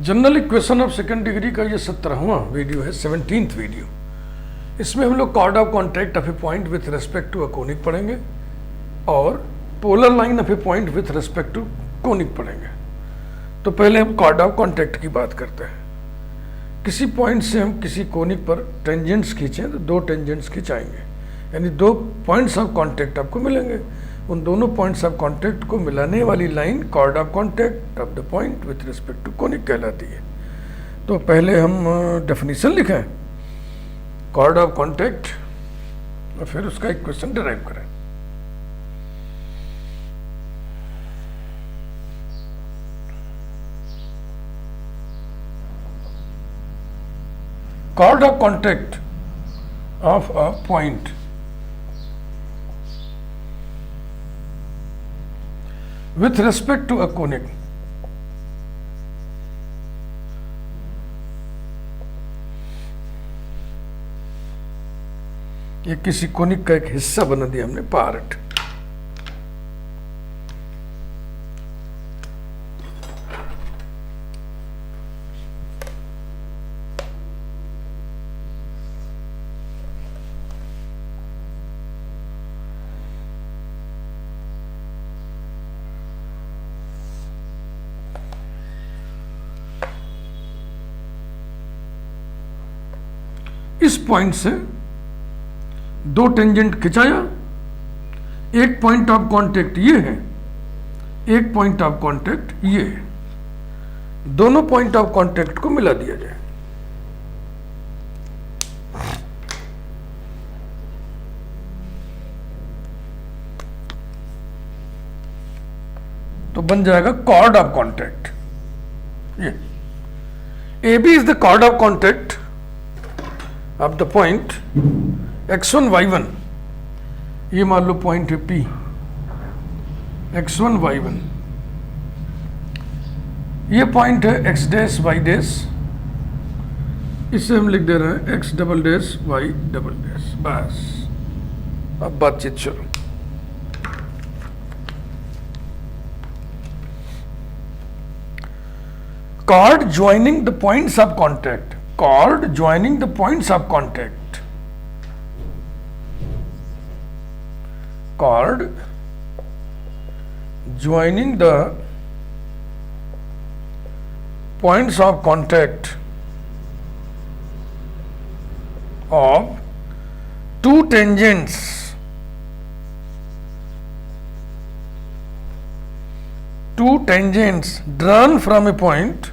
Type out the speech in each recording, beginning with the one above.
General equation of second degree का ये 17वां video है, 17th वीडियो। इसमें हम लोग chord of contact of a point with respect to a conic पढ़ेंगे और polar line of a point with respect to conic पढ़ेंगे। तो पहले हम कॉर्ड ऑफ कॉन्टैक्ट की बात करते हैं। किसी पॉइंट से हम किसी कोनिक पर टेंजेंट्स खींचें तो दो टेंजेंट्स खिंचाएंगे, यानी दो पॉइंट्स ऑफ कॉन्टैक्ट आपको मिलेंगे। उन दोनों पॉइंट्स ऑफ कॉन्टैक्ट को मिलाने वाली line chord of contact of the point with respect to conic कहलाती है। तो पहले हम डेफिनेशन लिखें कॉर्ड ऑफ कॉन्टैक्ट और फिर उसका इक्वेशन डिराइव करें। Chord of contact of a point with respect to a conic ये किसी कोनिक का एक हिस्सा बना दिया हमने, पार्ट। इस पॉइंट से दो टेंजेंट खिंचाया, एक पॉइंट ऑफ कांटेक्ट ये है, एक पॉइंट ऑफ कांटेक्ट ये है, दोनों पॉइंट ऑफ कांटेक्ट को मिला दिया जाए। तो बन जाएगा कॉर्ड ऑफ कांटेक्ट। ये AB is the chord of contact of the point x1 y1, ये मान लो पॉइंट है P, x1 y1, ये पॉइंट है x डैश y डैश, इससे हम लिख दे रहे हैं x double dash y double dash. बस अब बातचीत शुरू। Chord joining the points of contact, chord joining the points of contact, chord joining the points of contact of two tangents drawn from a point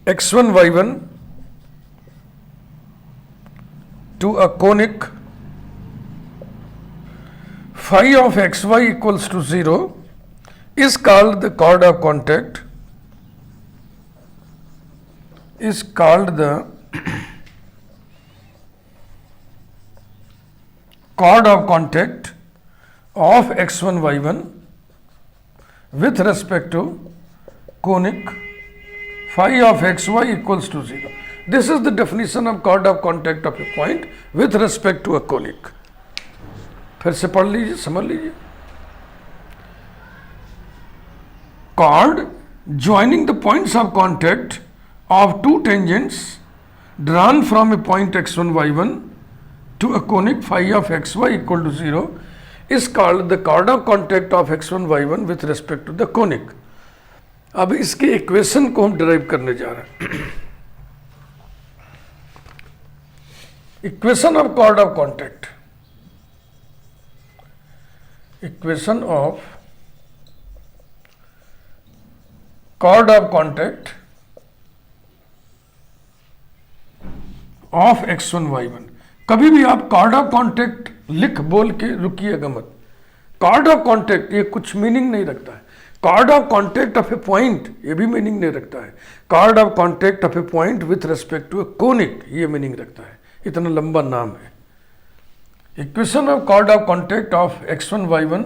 x1 y1 to a conic phi of xy equals to 0 is called the chord of contact, is called the chord of contact of x1 y1 with respect to conic phi of xy equals to 0. This is the definition of chord of contact of a point with respect to a conic. फिर से पढ़ लीजिए, समझ लीजिए। Chord joining the points of contact of two tangents drawn from a point x1 y1 to a conic phi of xy equal to 0 is called the chord of contact of x1 y1 with respect to the conic. अब इसके equation को हम derive करने जा रहे हैं। Equation of chord of contact, equation of chord of contact of x1 y1। कभी भी आप कॉर्ड ऑफ कॉन्टैक्ट लिख बोल के रुकिएगा मत। कॉर्ड ऑफ कॉन्टैक्ट ये कुछ मीनिंग नहीं रखता है। Chord of contact of a point ये भी मीनिंग नहीं रखता है। Chord of contact of a point with respect to a conic ये मीनिंग रखता है। इतना लंबा नाम है। Equation of chord of contact of x1 y1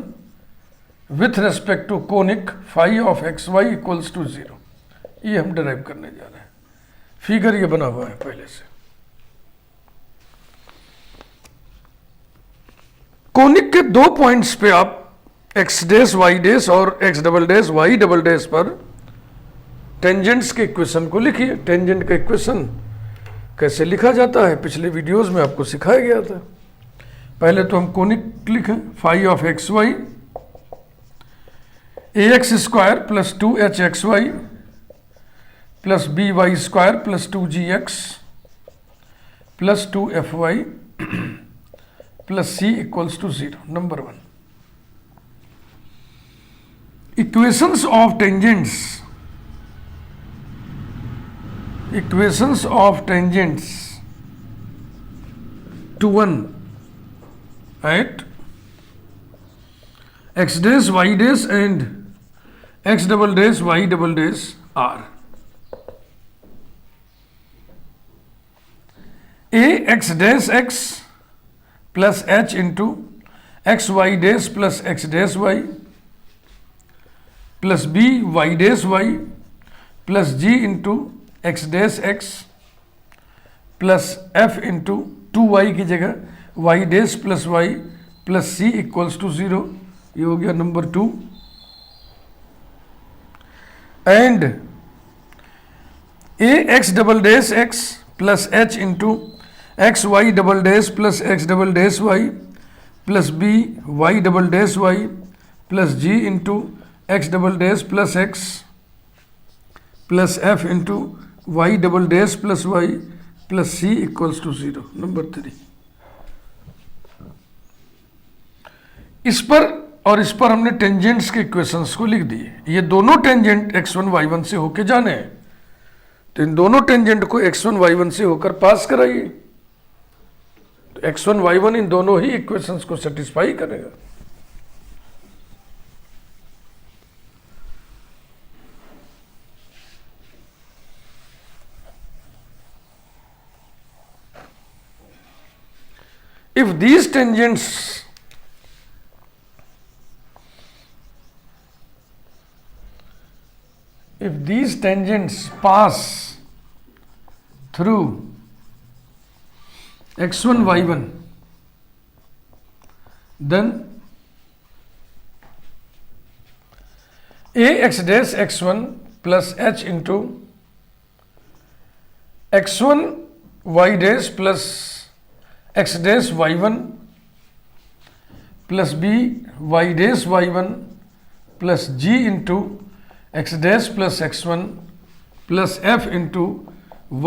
with respect to conic phi of xy equals to 0, ये हम डिराइव करने जा रहे हैं। फिगर ये बना हुआ है पहले से। कोनिक के दो पॉइंट्स पे आप एक्स डैश वाई डैश और x double dash y double dash पर टेंजेंट्स के इक्वेशन को लिखिए। टेंजेंट का इक्वेशन कैसे लिखा जाता है पिछले वीडियोस में आपको सिखाया गया था। पहले तो हम कोनिक लिखें, phi of x y a x square plus 2h x y plus b y square plus 2g x plus 2f y plus c equals to 0। Number 1, equations of tangents, equations of tangents to one at x dash y dash and x double dash y double dash are a x dash x plus h into x y dash plus x dash y plus b y dash y plus g into x dash x plus f into 2y की जगह y dash plus y plus c equals to 0। ये हो गया number 2। And a x double dash x plus h into x y double dash plus x double dash y plus b y double dash y plus g into x double dash plus x plus f into y double dash plus y plus c equals to 0। Number 3, इस पर और इस पर हमने tangents के equations को लिख दिए। ये दोनों टेंजेंट x1 y1 से होके जाने हैं, तो इन दोनों टेंजेंट को x1 y1 से होकर पास कराइए, तो x1 y1 इन दोनों ही इक्वेशंस को सेटिस्फाई करेगा। If these tangents pass through x1 y1, then a x dash x1 plus h into x1 y dash plus x dash y1 plus b y dash y1 plus g into x dash plus x1 plus f into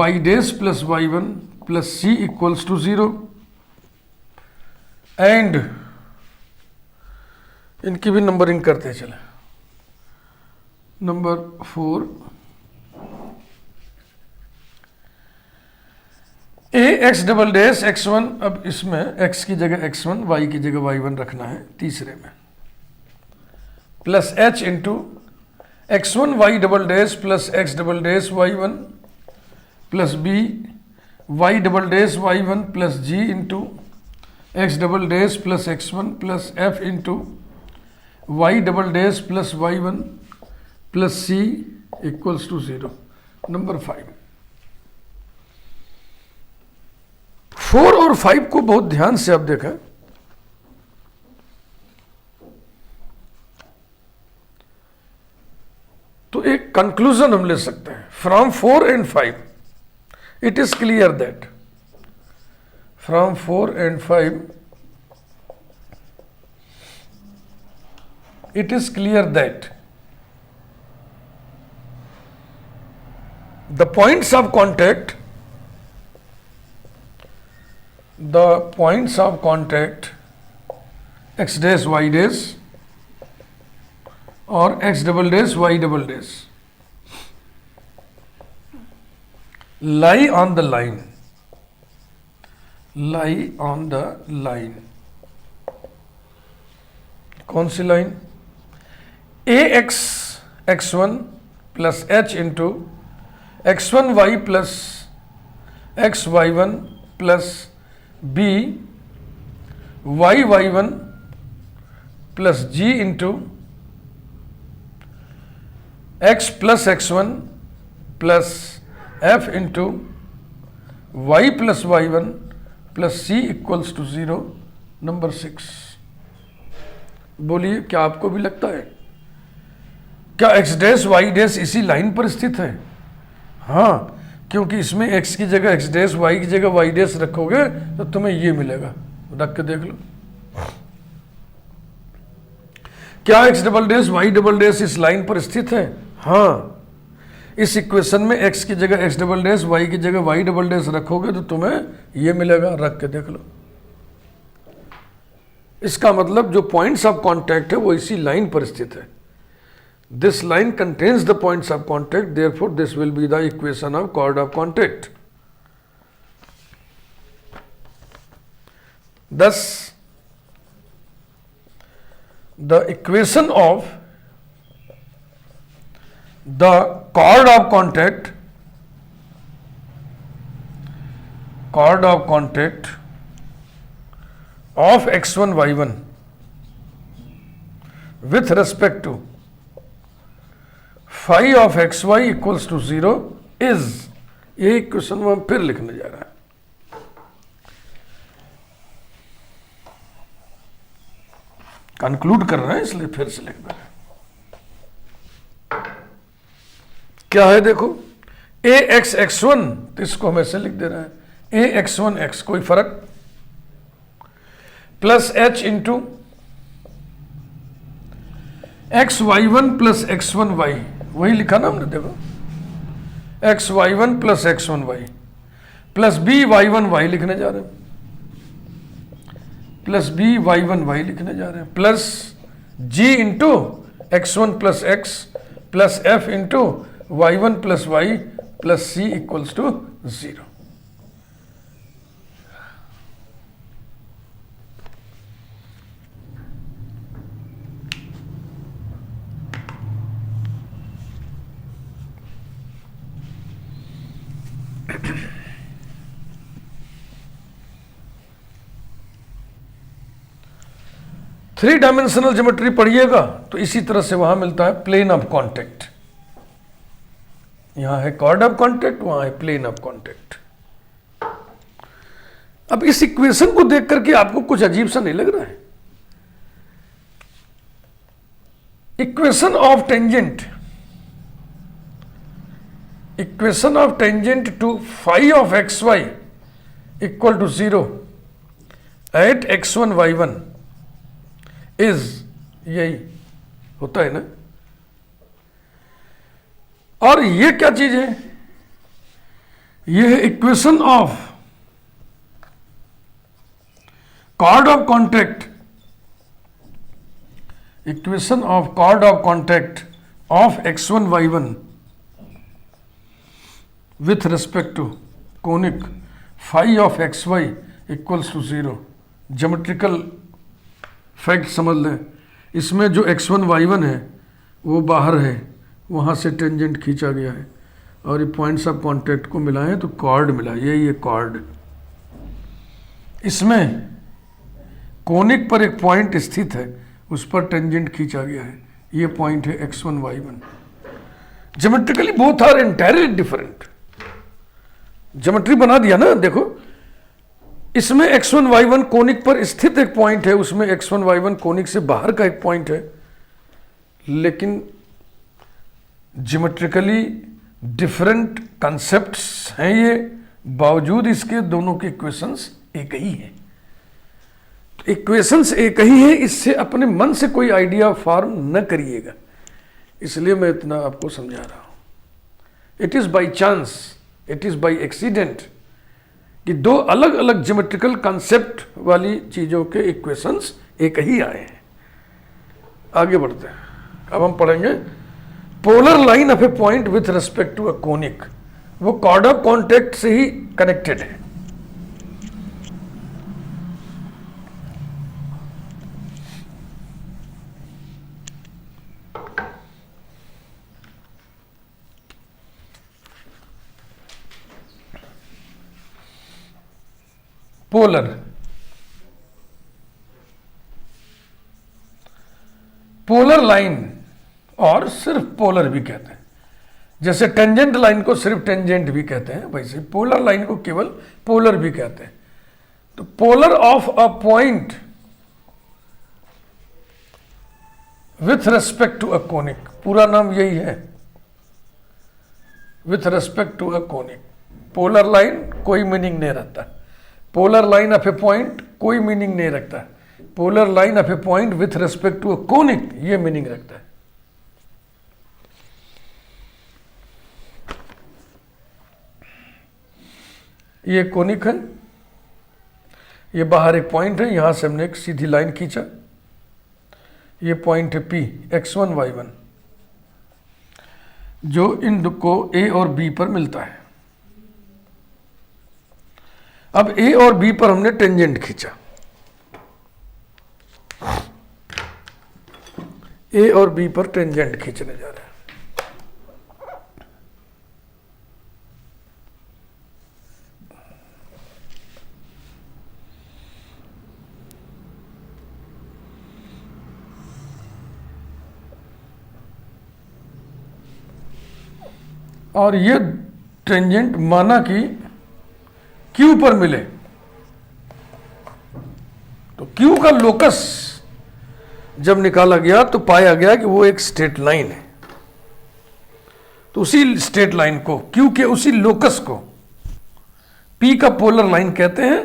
y dash plus y1 plus c equals to 0। And इनकी भी numbering करते चले। Number 4, ए x double dash x1, अब इसमें x की जगह x1 y की जगह y1 रखना है तीसरे में, plus h into x1 y double dash plus x double dash y1 plus b y double dash y1 plus g into x double dash plus x1 plus f into y double dash plus y1 plus c equals to 0। Number 5, 4 और 5 को बहुत ध्यान से आप देखें। तो एक conclusion हम ले सकते हैं from 4 and 5 it is clear that from 4 and 5 it is clear that the points of contact x dash y dash or x double dash y double dash lie on the line, कौन सी line? ax x1 plus h into x1 y plus x y1 plus b y y1 plus g into x plus x1 plus f into y plus y1 plus c equals to 0। Number 6 बोलिए, क्या आपको भी लगता है? क्या x dash y dash इसी line पर स्थित है? हाँ, क्योंकि इसमें एक्स की जगह एक्स डैश, वाई की जगह वाई डैश रखोगे तो तुम्हें ये मिलेगा। रख के देख लो। क्या x double dash y double dash इस लाइन पर स्थित है? हाँ, इस इक्वेशन में एक्स की जगह एक्स डबल डैश, वाई की जगह वाई डबल डैश रखोगे तो तुम्हें ये मिलेगा। रख के देख लो। इसका मतलब जो पॉइंट्स ऑफ कांटेक्ट है वो इसी लाइन पर स्थित है। This line contains the points of contact, therefore this will be the equation of chord of contact. Thus, the equation of the chord of contact of x1 y1 with respect to phi of xy equals to 0 is, ये equation हम फिर लिखने जा रहे हैं। Conclude कर रहे हैं इसलिए फिर से लिख रहे हैं। क्या है देखो, ए एक्स एक्स वन, तो इसको हम ऐसे लिख दे रहे हैं, ए एक्स वन एक्स, कोई फर्क, plus h into x y one plus x one y, वही लिखा ना हमने, देखो x y one plus x one y, plus b y one y लिखने जा रहे हैं, plus b y one y लिखने जा रहे हैं, plus g into x one plus x plus f into y one plus y plus c equals to 0। Three dimensional geometry पढ़िएगा तो इसी तरह से वहां मिलता है प्लेन ऑफ कांटेक्ट। यहां है कॉर्ड ऑफ कांटेक्ट, वहां है प्लेन ऑफ कांटेक्ट। अब इस इक्वेशन को देख करके आपको कुछ अजीब सा नहीं लग रहा है? Equation of tangent to phi of x y equal to 0 at x1 y1 is, यही होता है ना। और ये क्या चीज है? ये है equation of chord of contact, equation of chord of contact of x1 y1 with respect to conic phi of xy equals to 0। Geometrical fact समझ लें, इसमें जो x1 y1 है वो बाहर है, वहाँ से टेंजेंट खींचा गया है और ये पॉइंट्स ऑफ कांटेक्ट को मिलाएं तो कॉर्ड मिला, यही है कॉर्ड। इसमें कोनिक पर एक पॉइंट स्थित है, उस पर टेंजेंट खींचा गया है, ये पॉइंट है x1 y1। Geometrically both are entirely different. Geometry बना दिया ना, देखो इसमें x1 y1 कोनिक पर स्थित एक पॉइंट है, उसमें x1 y1 कोनिक से बाहर का एक पॉइंट है, लेकिन ज्योमेट्रिकली डिफरेंट कंसेप्ट्स हैं ये, बावजूद इसके दोनों के इक्वेशंस एक ही हैं। इक्वेशंस एक ही है, इससे अपने मन से कोई आइडिया फॉर्म न करिएगा, इसलिए मैं इतना आपको समझा रहा हूं। It is by chance, it is by accident कि दो अलग अलग ज्योमेट्रिकल कॉन्सेप्ट वाली चीजों के इक्वेशंस एक ही आए हैं। आगे बढ़ते हैं, अब हम पढ़ेंगे polar line of a point with respect to a conic, वो कॉर्ड ऑफ कांटेक्ट से ही कनेक्टेड है। पोलर लाइन, और सिर्फ पोलर भी कहते हैं, जैसे टेंजेंट लाइन को सिर्फ टेंजेंट भी कहते हैं, वैसे पोलर लाइन को केवल पोलर भी कहते हैं। तो polar of a point with respect to a conic, पूरा नाम यही है, with respect to a conic. Polar line कोई मीनिंग नहीं रखता, polar line of a point कोई मीनिंग नहीं रखता, polar line of a point with respect to a conic ये मीनिंग रखता है। ये कोनिक है, ये बाहर एक पॉइंट है, यहां से हमने एक सीधी लाइन खींचा, ये पॉइंट है P x1 y1 जो इन को A और B पर मिलता है। अब A और B पर हमने टेंजेंट खींचा, A और B पर टेंजेंट खींचने जा रहे हैं। और ये टेंजेंट माना कि Q पर मिले, तो Q का लोकस जब निकाला गया तो पाया गया कि वो एक स्ट्रेट लाइन है। तो उसी स्ट्रेट लाइन को, Q के उसी लोकस को P का पोलर लाइन कहते हैं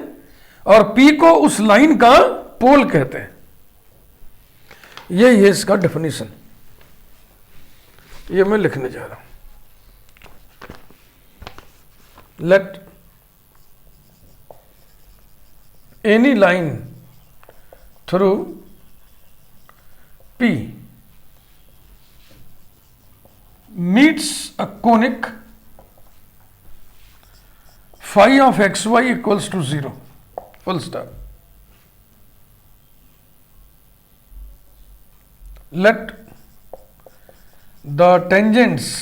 और P को उस लाइन का पोल कहते हैं। यही है इसका डेफिनेशन, ये मैं लिखने जा रहा हूं। Let any line through P meets a conic phi of xy equals to 0, full stop. Let the tangents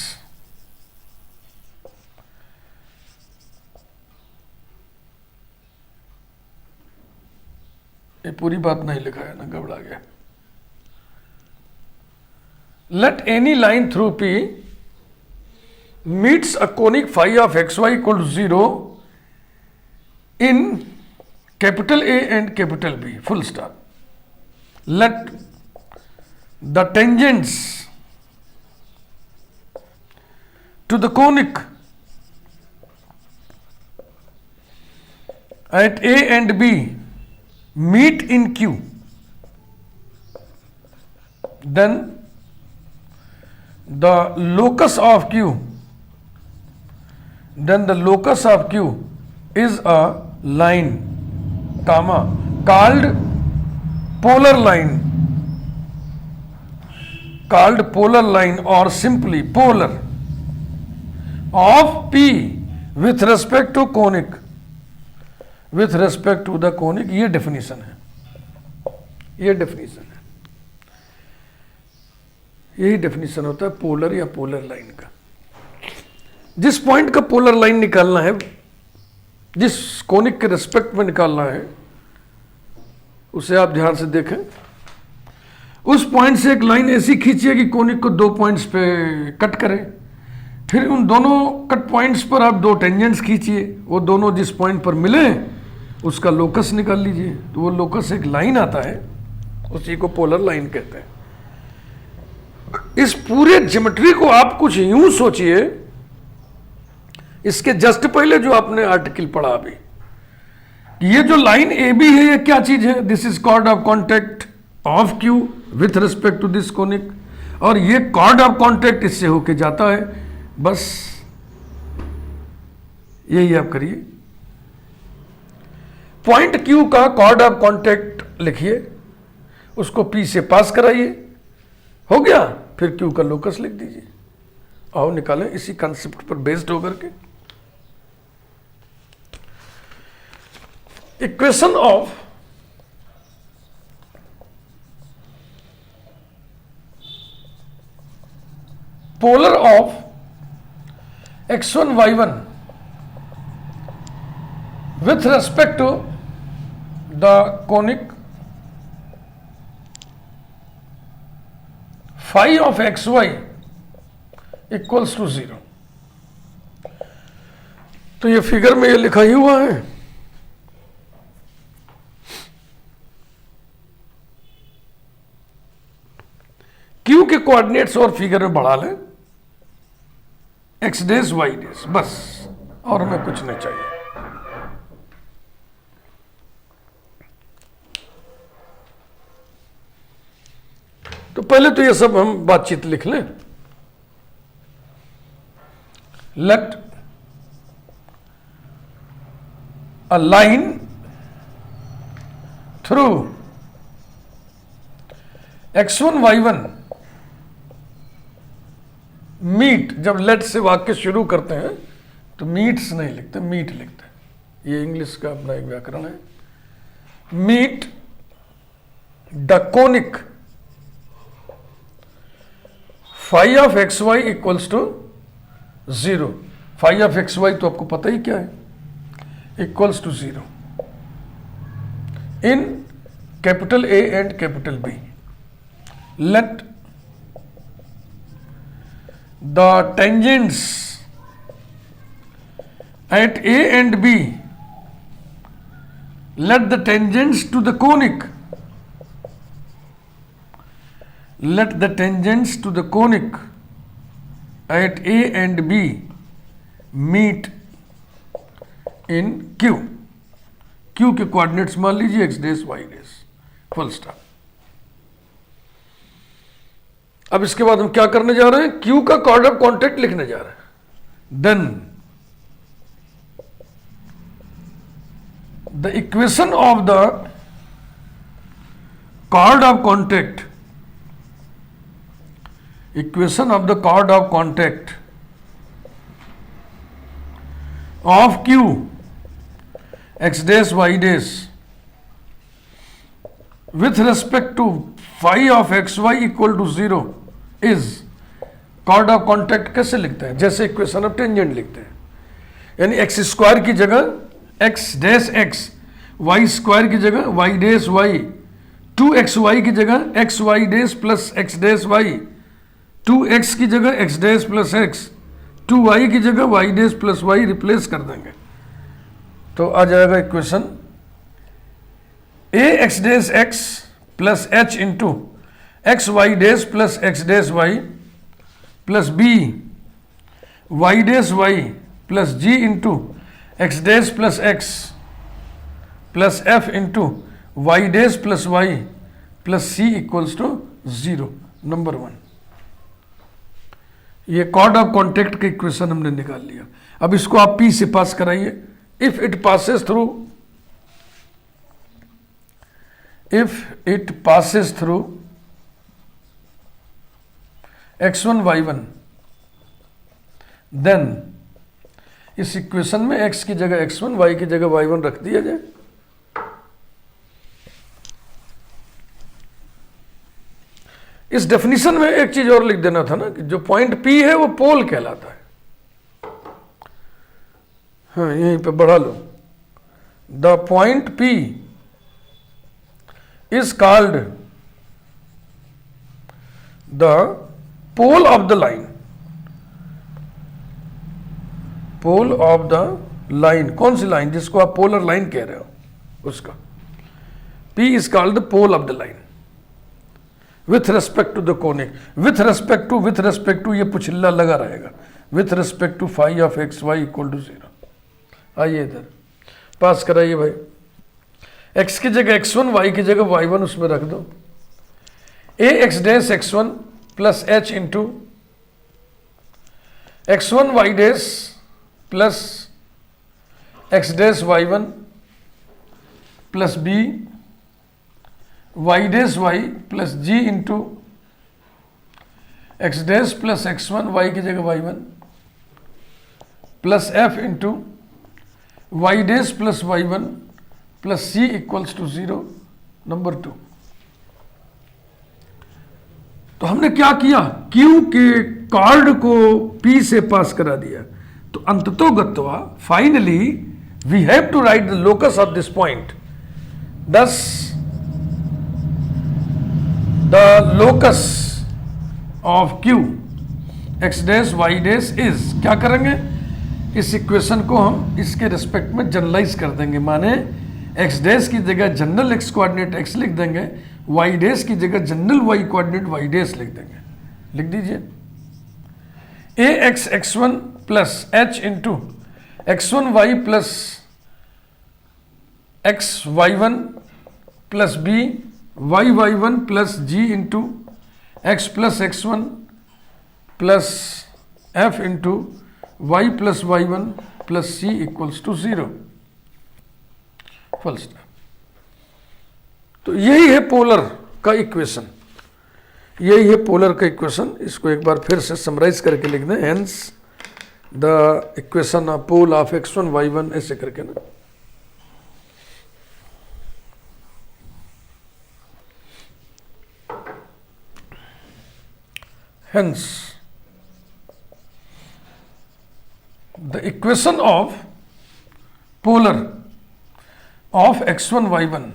ये पूरी बात नहीं लिखा है ना, गड़बड़ा गया। Let any line through P meets a conic phi of xy equal to 0 in capital A and capital B, full stop. Let the tangents to the conic at A and B meet in Q, then the locus of Q is a line, comma, called polar line or simply polar of P with respect to conic, with respect to the conic. ये definition है, ये definition है, यही definition होता है polar या polar line का। जिस पॉइंट का पोलर लाइन निकालना है, जिस कोनिक के रेस्पेक्ट में निकालना है, उसे आप ध्यान से देखें। उस पॉइंट से एक लाइन ऐसी खींचिए कि कोनिक को दो पॉइंट्स पे कट करे, फिर उन दोनों कट पॉइंट्स पर आप दो टेंजेंट्स खींचिए, वो दोनों जिस पॉइंट पर मिले उसका लोकस निकाल लीजिए, तो वो लोकस एक लाइन आता है, उसी को पोलर लाइन कहते हैं। इस पूरे ज्योमेट्री को आप कुछ यूं सोचिए, इसके जस्ट पहले जो आपने आर्टिकल पढ़ा अभी, ये जो लाइन ए बी है ये क्या चीज है? This is chord of contact of Q with respect to this conic, और ये कॉर्ड ऑफ कॉन्टेक्ट इससे होके जाता है। बस यही आप करिए, पॉइंट क्यू का कॉर्ड ऑफ कॉन्टेक्ट लिखिए, उसको पी से पास कराइए, हो गया, फिर क्यू का लोकस लिख दीजिए। आओ निकालें इसी कॉन्सेप्ट पर बेस्ड होकर के। Equation of polar of x1 y1 with respect to the conic phi of xy equals to 0। तो ये फिगर में ये लिखा ही हुआ है। क्यू के कोऑर्डिनेट्स और फिगर में बढ़ा लें, एक्स डेज वाई डेज, बस, और हमें कुछ नहीं चाहिए। तो पहले तो ये सब हम बातचीत लिख लें। Let a line through x1 y1 meet, जब लेट से वाक्य शुरू करते हैं तो मीट्स नहीं लिखते, मीट लिखते हैं। ये इंग्लिश का अपना एक व्याकरण है। Meet the conic phi of x y equals to 0। Phi of x y तो आपको पता ही क्या है, equals to 0 in capital A and capital B. Let the tangents at A and B, let the tangents to the conic, let the tangents to the conic at A and B meet in Q। Q के coordinates मान लीजिए x dash y days, full stop. अब इसके बाद हम क्या करने जा रहे हैं, Q का कॉर्ड ऑफ कॉन्टेक्ट लिखने जा रहे हैं। Then the equation of the chord of contact, equation of the chord of contact of Q x dash y dash with respect to phi of xy equal to 0 is chord of contact कैसे लिखते हैं, जैसे equation of tangent लिखते हैं, यानी x square की जगह x dash x, y square की जगह वाई डैश वाई, 2xy की जगह x y dash plus x dash y, 2x की जगह x dash plus x, 2y की जगह y dash plus y replace कर देंगे तो आ जाएगा equation a x dash x plus h into x y dash plus x dash y plus b y dash y plus g into x dash plus x plus f into y dash plus y plus c equals to 0। Number 1, ये chord of contact का equation हमने निकाल लिया। अब इसको आप P से पास कराइए। If it passes through, if it passes through x1 y1, then इस इक्वेशन में x की जगह x1, y की जगह y1 रख दिया जाए। इस डेफिनेशन में एक चीज और लिख देना था ना कि जो पॉइंट P है वो पोल कहलाता है। हाँ, यहीं पे बढ़ा लो। The point P is called the pole of the line, pole of the line। कौन सी लाइन, जिसको आप पोलर लाइन कह रहे हो उसका P is called the pole of the line with respect to the conic। with respect to ये पुछल्ला लगा रहेगा, with respect to phi of x y equal to 0। आइए इधर पास कराइए भाई। x की जगह x1, y की जगह y1 उसमें रख दो। a x dash x1 plus h into x1 y dash plus x dash y1 plus b y dash y plus g into x dash plus x1 y की जगह y1 plus f into y dash plus y1 plus c equals to 0। Number 2, तो हमने क्या किया, Q के cord को P से पास करा दिया। तो अंततोगत्वा finally we have to write the locus of this point. Thus the locus of Q x dash y dash is, क्या करेंगे, इस इक्वेशन को हम इसके रिस्पेक्ट में जनरलाइज कर देंगे। माने एक्स डैश की जगह जनरल एक्स कोऑर्डिनेट एक्स लिख देंगे, वाई डैश की जगह general y coordinate y dash लिख देंगे। लिख दीजिए a x x one plus h into x one y plus x y one plus b y y one plus g into x plus x one plus f into y plus y one plus c equals to 0। Full stop. तो यही है polar का equation, यही है polar का equation. इसको एक बार फिर से समराइज करके लिख दें, hence the equation of pole of x1 y1 ऐसे करके ना। Hence, the equation of polar of x1 y1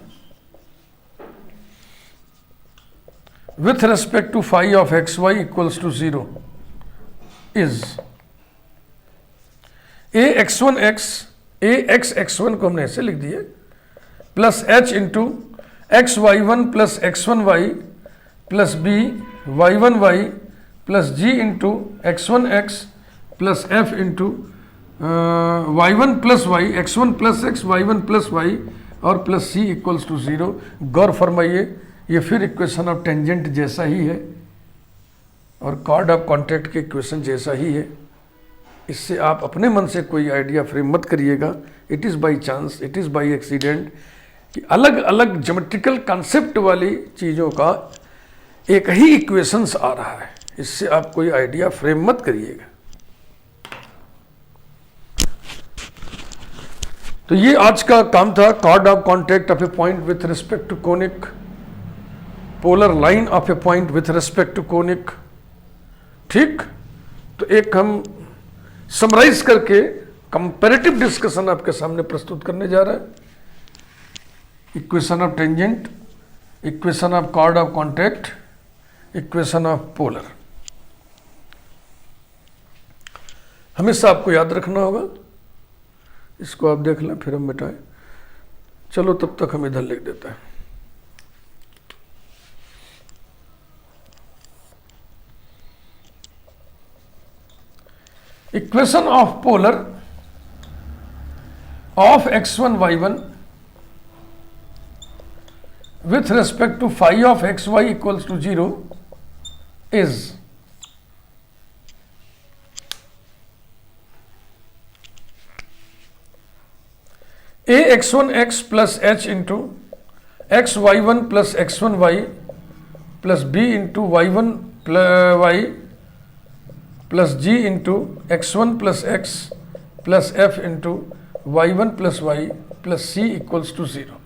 with respect to phi of xy equals to 0 is a x1 x a x x1 को हमने ऐसे लिख दिए plus h into x y one plus x one y plus b y one y plus g into x one x plus f into y one plus y x one plus x y one plus y और plus c equals to 0। गौर फरमाइए, ये फिर equation of tangent जैसा ही है और cord of contact के equation जैसा ही है। इससे आप अपने मन से कोई आइडिया फ्रेम मत करिएगा। It is by chance, it is by accident कि अलग अलग ज्योमेट्रिकल कॉन्सेप्ट वाली चीज़ों का एक ही इक्वेशंस आ रहा है। इससे आप कोई आइडिया फ्रेम मत करिएगा। तो ये आज का काम था, chord of contact of a point with respect to conic, polar line of a point with respect to conic. ठीक, तो एक हम समराइज करके कंपैरेटिव डिस्कशन आपके सामने प्रस्तुत करने जा रहे हैं। Equation of tangent, equation of chord of contact, equation of polar. हमेशा आपको याद रखना होगा। इसको आप देख लें, फिर हम मिटाएं। चलो तब तक हम इधर लिख देते हैं। Equation of polar of x1 y1 with respect to phi of xy equals to 0 is a x1 x plus h into x y1 plus x1 y plus b into y1 plus y plus g into x1 plus x plus f into y1 plus y plus c equals to 0।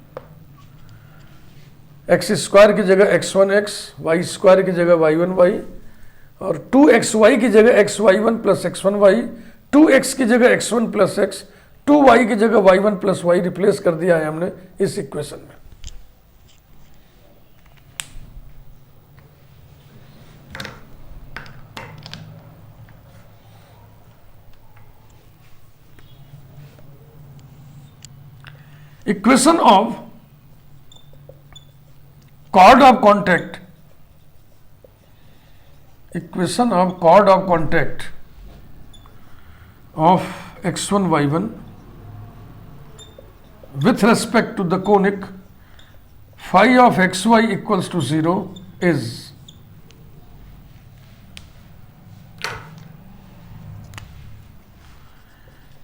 X square की जगह x1 x, Y square की जगह y1 y और 2xy की जगह xy1 plus x1 y, 2x की जगह x1 plus x, 2y की जगह y1 प्लस y रिप्लेस कर दिया है हमने इस इक्वेशन में। Equation of chord of contact, equation of chord of contact of x1 y1 with respect to the conic phi of xy equals to 0 is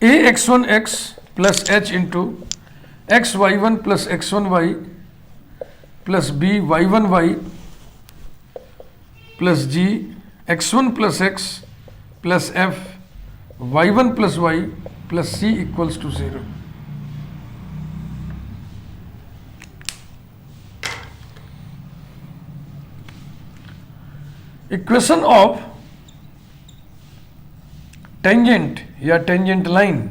a x1 x plus h into x y1 plus x1 y plus b y1 y plus g x1 plus x plus f y1 plus y plus c equals to 0। Equation of tangent या tangent line,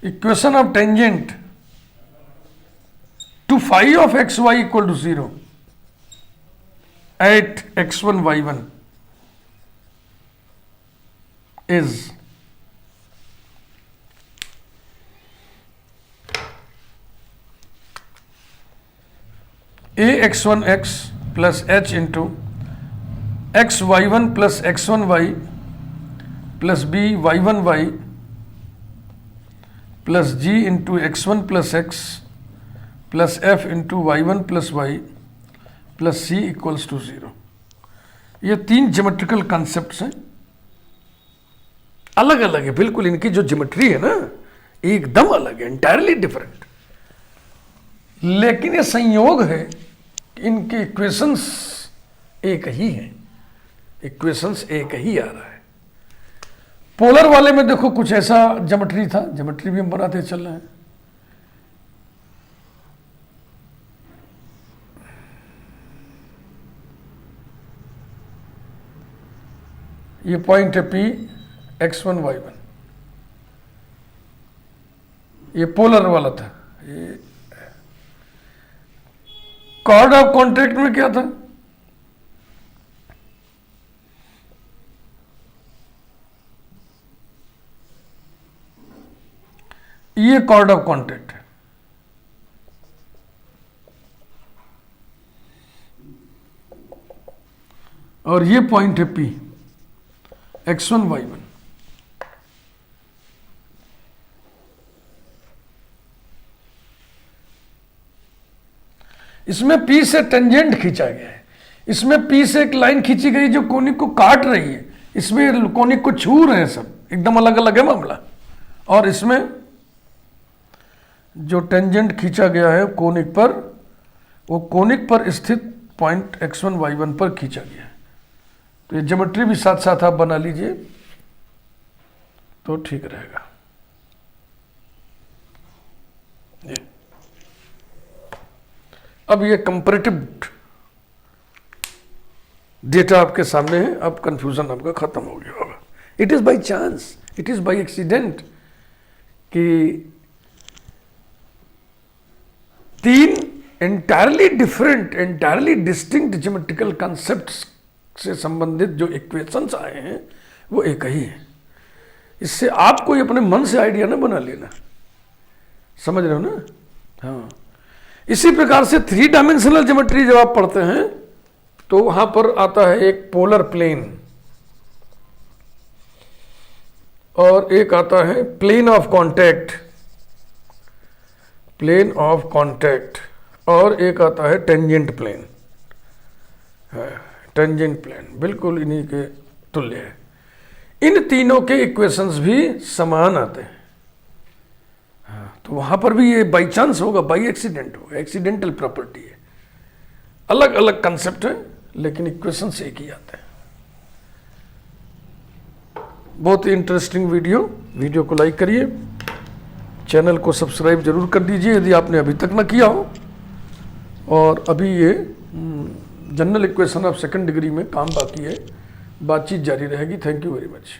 equation of tangent to phi of xy equal to 0 at x1 y1 is ax1x plus h into xy1 plus x1y plus by1y plus g into x1 plus x plus f into y1 plus y plus c equals to 0। ये 3 geometrical concepts हैं, अलग अलग है बिल्कुल, इनकी जो geometry है ना एकदम अलग है, इंटायरली डिफरेंट, लेकिन ये संयोग है कि इनके इक्वेशंस एक ही हैं, इक्वेशंस एक ही आ रहा है। पोलर वाले में देखो कुछ ऐसा ज्योमेट्री था, ज्योमेट्री भी हम बनाते चल रहे हैं। ये पॉइंट है P x1 y1, ये पोलर वाला था। ये कॉर्ड ऑफ कॉन्ट्रैक्ट में क्या था, ये कॉर्ड ऑफ कॉन्ट्रैक्ट है, और ये पॉइंट है P x1 y1। इसमें P से टेंजेंट खींचा गया है, इसमें P से एक लाइन खींची गई जो कोनिक को काट रही है, इसमें कोनिक को छू रहे हैं, सब एकदम अलग अलग है मामला। और इसमें जो टेंजेंट खींचा गया है कोनिक पर, वो कोनिक पर स्थित पॉइंट x1 y1 पर खींचा गया है। तो ये ज्योमेट्री भी साथ साथ आप बना लीजिए तो ठीक रहेगा। अब ये कंपैरेटिव डेटा आपके सामने है, अब कंफ्यूजन आपका खत्म हो गया होगा। It is by chance, it is by accident कि 3 entirely different, entirely distinct geometrical concepts से संबंधित जो इक्वेशंस आए हैं वो एक ही है। इससे आप कोई अपने मन से आइडिया ना बना लेना, समझ रहे हो ना? हाँ, इसी प्रकार से 3 डायमेंशनल ज्योमेट्री जब आप पढ़ते हैं तो वहां पर आता है एक पोलर प्लेन, और एक आता है plane of contact, plane of contact, और एक आता है टेंजेंट प्लेन। टेंजेंट प्लेन बिल्कुल इन्हीं के तुल्य है। इन तीनों के इक्वेशंस भी समान आते हैं। तो वहां पर भी ये बाई चांस होगा, बाई एक्सीडेंट होगा, एक्सीडेंटल प्रॉपर्टी है। अलग अलग कंसेप्ट है लेकिन इक्वेशंस एक ही आते हैं। बहुत ही इंटरेस्टिंग वीडियो को लाइक करिए, चैनल को सब्सक्राइब जरूर कर दीजिए यदि आपने अभी तक ना किया हो। और अभी ये general equation of second degree में काम बाकी है, बातचीत जारी रहेगी। Thank you very much.